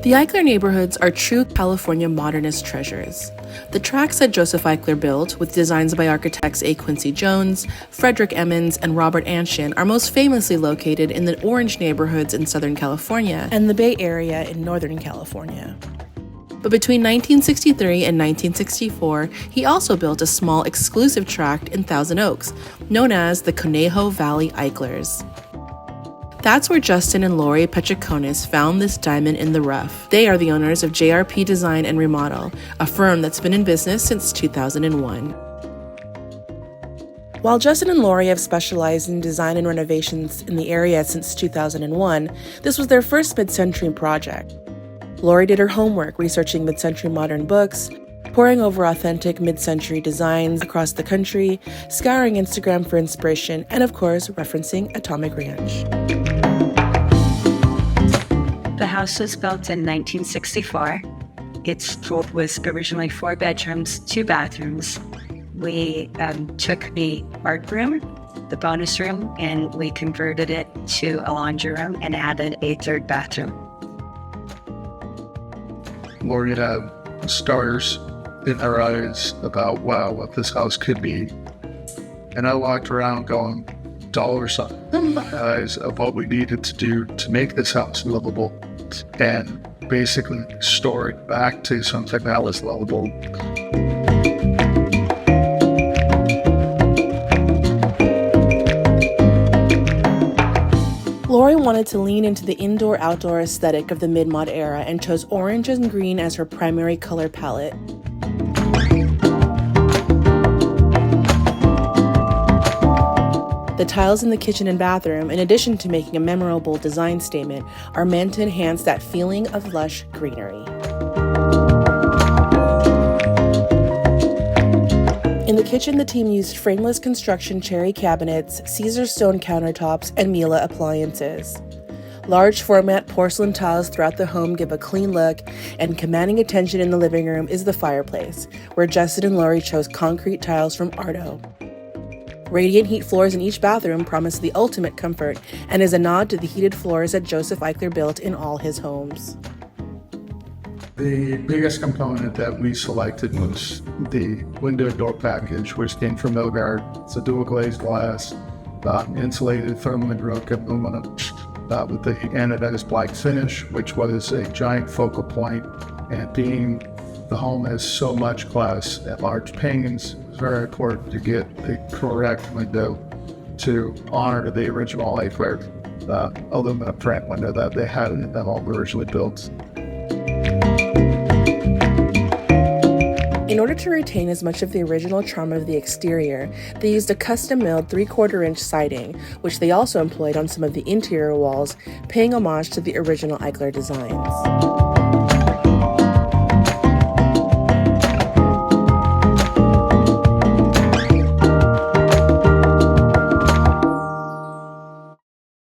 The Eichler neighborhoods are true California modernist treasures. The tracts that Joseph Eichler built, with designs by architects A. Quincy Jones, Frederick Emmons, and Robert Anshin, are most famously located in the Orange neighborhoods in Southern California and the Bay Area in Northern California. But between 1963 and 1964, he also built a small exclusive tract in Thousand Oaks, known as the Conejo Valley Eichlers. That's where Justin and Lori Petriconis found this diamond in the rough. They are the owners of JRP Design and Remodel, a firm that's been in business since 2001. While Justin and Lori have specialized in design and renovations in the area since 2001, this was their first mid-century project. Lori did her homework researching mid-century modern books, poring over authentic mid-century designs across the country, scouring Instagram for inspiration, and of course, referencing Atomic Ranch. The house was built in 1964. It was originally 4 bedrooms, 2 bathrooms. We took the art room, the bonus room, and we converted it to a laundry room and added a 3rd bathroom. Lori had stars in her eyes about, wow, what this house could be. And I walked around going, dollar sign in my eyes of what we needed to do to make this house livable and basically restore it back to something that was livable. Lori wanted to lean into the indoor-outdoor aesthetic of the mid-mod era and chose orange and green as her primary color palette. The tiles in the kitchen and bathroom, in addition to making a memorable design statement, are meant to enhance that feeling of lush greenery. In the kitchen, the team used frameless construction cherry cabinets, Caesar stone countertops, and Miele appliances. Large format porcelain tiles throughout the home give a clean look, and commanding attention in the living room is the fireplace, where Justin and Lori chose concrete tiles from Ardo. Radiant heat floors in each bathroom promise the ultimate comfort and is a nod to the heated floors that Joseph Eichler built in all his homes. The biggest component that we selected was the window door package, which came from Milgard. It's a dual glazed glass, insulated thermally broken aluminum, with the anodized black finish, which was a giant focal point. And being the home has so much glass and large panes, it was very important to get the correct window to honor the original Eichler aluminum frame window that they had in the home originally built. In order to retain as much of the original charm of the exterior, they used a custom-milled 3/4-inch siding, which they also employed on some of the interior walls, paying homage to the original Eichler designs.